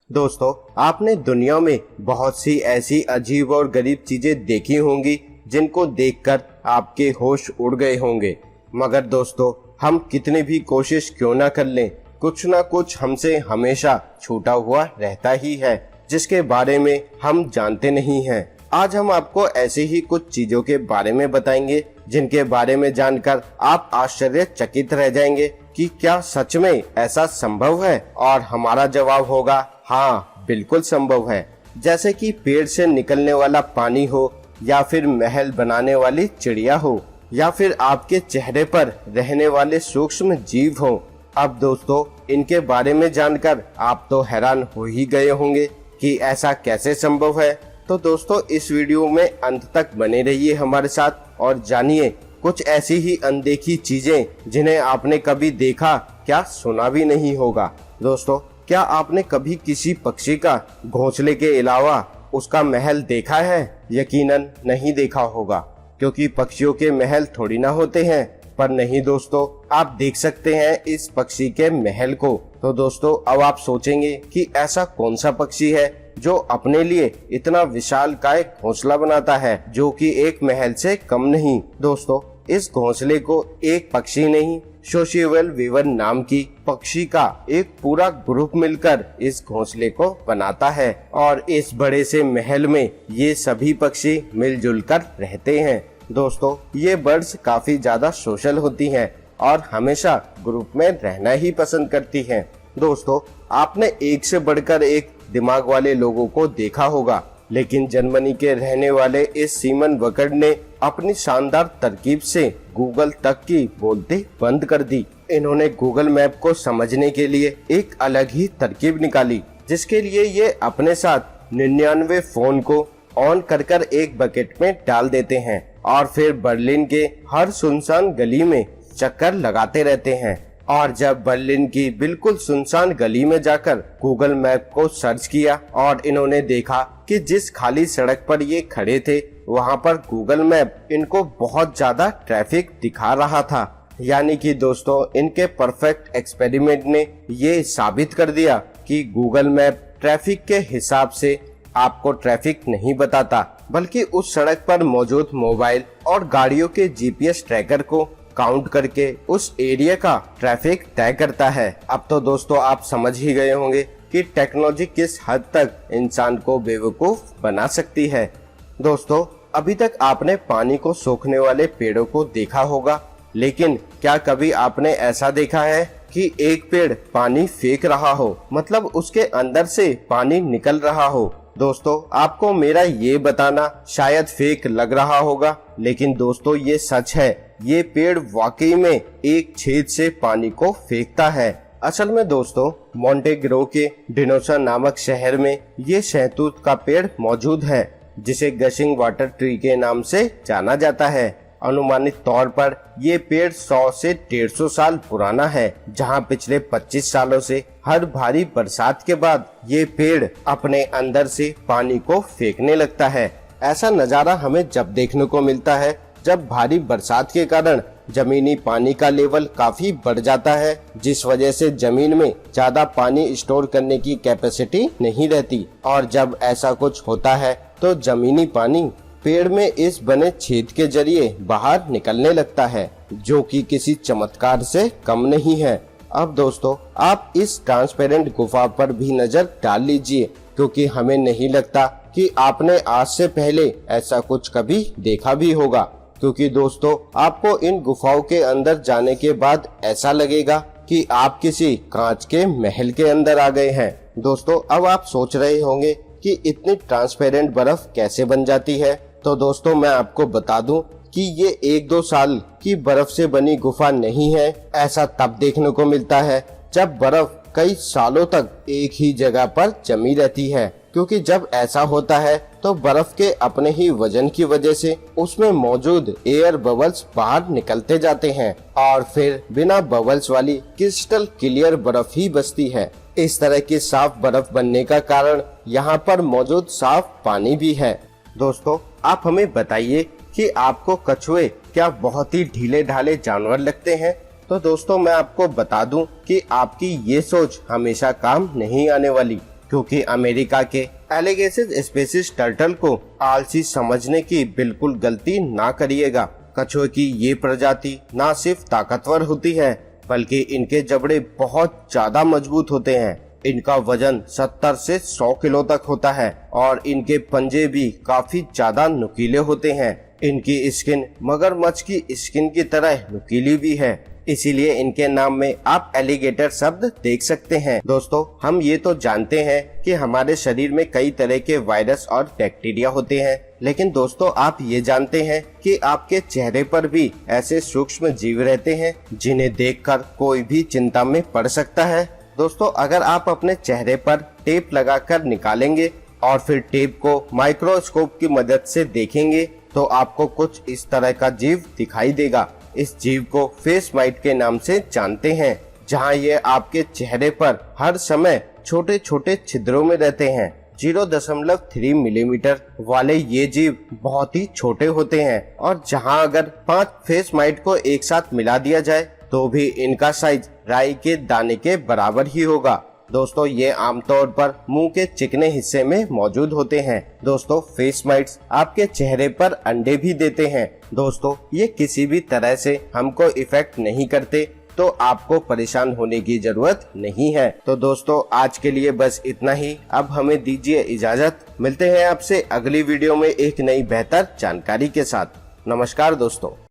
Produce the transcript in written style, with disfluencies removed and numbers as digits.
दोस्तों, आपने दुनिया में बहुत सी ऐसी अजीब और गरीब चीजें देखी होंगी जिनको देखकर आपके होश उड़ गए होंगे। मगर दोस्तों, हम कितनी भी कोशिश क्यों ना कर लें, कुछ ना कुछ हमसे हमेशा छूटा हुआ रहता ही है जिसके बारे में हम जानते नहीं हैं। आज हम आपको ऐसे ही कुछ चीजों के बारे में बताएंगे जिनके बारे में जानकर आप आश्चर्यचकित रह जाएंगे कि क्या सच में ऐसा संभव है। और हमारा जवाब होगा हाँ, बिल्कुल संभव है। जैसे कि पेड़ से निकलने वाला पानी हो, या फिर महल बनाने वाली चिड़िया हो, या फिर आपके चेहरे पर रहने वाले सूक्ष्म जीव हो। अब दोस्तों, इनके बारे में जानकर आप तो हैरान हो ही गए होंगे कि ऐसा कैसे संभव है। तो दोस्तों, इस वीडियो में अंत तक बने रहिए हमारे साथ और जानिए कुछ ऐसी ही अनदेखी चीजें जिन्हें आपने कभी देखा क्या सुना भी नहीं होगा। दोस्तों, क्या आपने कभी किसी पक्षी का घोंसले के अलावा उसका महल देखा है? यकीनन नहीं देखा होगा, क्योंकि पक्षियों के महल थोड़ी ना होते हैं। पर नहीं दोस्तों, आप देख सकते हैं इस पक्षी के महल को। तो दोस्तों, अब आप सोचेंगे कि ऐसा कौन सा पक्षी है जो अपने लिए इतना विशालकाय घोंसला बनाता है, जो कि एक महल से कम नहीं। दोस्तों, इस घोंसले को एक पक्षी नहीं, सोशियल वीवर नाम की पक्षी का एक पूरा ग्रुप मिलकर इस घोंसले को बनाता है। और इस बड़े से महल में ये सभी पक्षी मिलजुल कर रहते हैं। दोस्तों, ये बर्ड्स काफी ज्यादा सोशल होती हैं और हमेशा ग्रुप में रहना ही पसंद करती हैं। दोस्तों, आपने एक से बढ़कर एक दिमाग वाले लोगों को देखा होगा, लेकिन जर्मनी के रहने वाले इस सीमन वकर्ड ने अपनी शानदार तरकीब से गूगल तक की बोलती बंद कर दी। इन्होंने गूगल मैप को समझने के लिए एक अलग ही तरकीब निकाली, जिसके लिए ये अपने साथ 99 फोन को ऑन कर एक बकेट में डाल देते हैं और फिर बर्लिन के हर सुनसान गली में चक्कर लगाते रहते हैं। और जब बर्लिन की बिल्कुल सुनसान गली में जाकर गूगल मैप को सर्च किया और इन्होंने देखा कि जिस खाली सड़क पर ये खड़े थे वहाँ पर गूगल मैप इनको बहुत ज्यादा ट्रैफिक दिखा रहा था। यानी कि दोस्तों, इनके परफेक्ट एक्सपेरिमेंट ने ये साबित कर दिया कि गूगल मैप ट्रैफिक के हिसाब से आपको ट्रैफिक नहीं बताता, बल्कि उस सड़क पर मौजूद मोबाइल और गाड़ियों के जीपीएस ट्रैकर को काउंट करके उस एरिया का ट्रैफिक तय करता है। अब तो दोस्तों, आप समझ ही गए होंगे कि टेक्नोलॉजी किस हद तक इंसान को बेवकूफ बना सकती है। दोस्तों, अभी तक आपने पानी को सोखने वाले पेड़ों को देखा होगा, लेकिन क्या कभी आपने ऐसा देखा है कि एक पेड़ पानी फेंक रहा हो, मतलब उसके अंदर से पानी निकल रहा हो? दोस्तों, आपको मेरा ये बताना शायद फेक लग रहा होगा, लेकिन दोस्तों ये सच है। ये पेड़ वाकई में एक छेद से पानी को फेंकता है। असल में दोस्तों, मोंटेग्रो के डिनोसा नामक शहर में ये शहतूत का पेड़ मौजूद है, जिसे गशिंग वाटर ट्री के नाम से जाना जाता है। अनुमानित तौर पर ये पेड़ 100 से 150 साल पुराना है, जहां पिछले 25 सालों से हर भारी बरसात के बाद ये पेड़ अपने अंदर से पानी को फेंकने लगता है। ऐसा नजारा हमें जब देखने को मिलता है जब भारी बरसात के कारण जमीनी पानी का लेवल काफी बढ़ जाता है, जिस वजह से जमीन में ज्यादा पानी स्टोर करने की कैपेसिटी नहीं रहती। और जब ऐसा कुछ होता है तो जमीनी पानी पेड़ में इस बने छेद के जरिए बाहर निकलने लगता है, जो कि किसी चमत्कार से कम नहीं है। अब दोस्तों, आप इस ट्रांसपेरेंट गुफा पर भी नजर डाल लीजिए, क्योंकि हमें नहीं लगता कि आपने आज से पहले ऐसा कुछ कभी देखा भी होगा। क्योंकि दोस्तों, आपको इन गुफाओं के अंदर जाने के बाद ऐसा लगेगा कि आप किसी कांच के महल के अंदर आ गए हैं। दोस्तों, अब आप सोच रहे होंगे कि इतनी ट्रांसपेरेंट बर्फ कैसे बन जाती है। तो दोस्तों, मैं आपको बता दूं कि ये 1-2 साल की बर्फ से बनी गुफा नहीं है। ऐसा तब देखने को मिलता है जब बर्फ कई सालों तक एक ही जगह पर जमी रहती है, क्योंकि जब ऐसा होता है तो बर्फ के अपने ही वजन की वजह से उसमें मौजूद एयर बबल्स बाहर निकलते जाते हैं और फिर बिना बबल्स वाली क्रिस्टल क्लियर बर्फ ही बचती है। इस तरह की साफ बर्फ बनने का कारण यहाँ पर मौजूद साफ पानी भी है। दोस्तों, आप हमें बताइए कि आपको कछुए क्या बहुत ही ढीले ढाले जानवर लगते हैं? तो दोस्तों, मैं आपको बता दूं कि आपकी ये सोच हमेशा काम नहीं आने वाली, क्योंकि अमेरिका के एलिगेसिस स्पीशीज टर्टल को आलसी समझने की बिल्कुल गलती ना करिएगा। कछुए की ये प्रजाति ना सिर्फ ताकतवर होती है बल्कि इनके जबड़े बहुत ज्यादा मजबूत होते हैं। इनका वजन 70 से 100 किलो तक होता है और इनके पंजे भी काफी ज्यादा नुकीले होते हैं। इनकी स्किन मगरमच्छ की स्किन की तरह नुकीली भी है, इसीलिए इनके नाम में आप एलिगेटर शब्द देख सकते हैं। दोस्तों, हम ये तो जानते हैं कि हमारे शरीर में कई तरह के वायरस और बैक्टीरिया होते हैं, लेकिन दोस्तों आप ये जानते हैं कि आपके चेहरे पर भी ऐसे सूक्ष्म जीव रहते हैं जिन्हें देखकर कोई भी चिंता में पड़ सकता है। दोस्तों, अगर आप अपने चेहरे पर टेप लगाकर निकालेंगे और फिर टेप को माइक्रोस्कोप की मदद से देखेंगे तो आपको कुछ इस तरह का जीव दिखाई देगा। इस जीव को फेस माइट के नाम से जानते हैं, जहां ये आपके चेहरे पर हर समय छोटे छोटे छिद्रों में रहते हैं। 0.3 मिलीमीटर वाले ये जीव बहुत ही छोटे होते हैं और जहां अगर 5 फेस माइट को एक साथ मिला दिया जाए तो भी इनका साइज राई के दाने के बराबर ही होगा। दोस्तों, ये आमतौर पर मुंह के चिकने हिस्से में मौजूद होते हैं। दोस्तों, फेस माइट्स आपके चेहरे पर अंडे भी देते हैं। दोस्तों, ये किसी भी तरह से हमको इफेक्ट नहीं करते, तो आपको परेशान होने की जरूरत नहीं है। तो दोस्तों, आज के लिए बस इतना ही। अब हमें दीजिए इजाजत। मिलते हैं आपसे अगली वीडियो में एक नई बेहतर जानकारी के साथ। नमस्कार दोस्तों।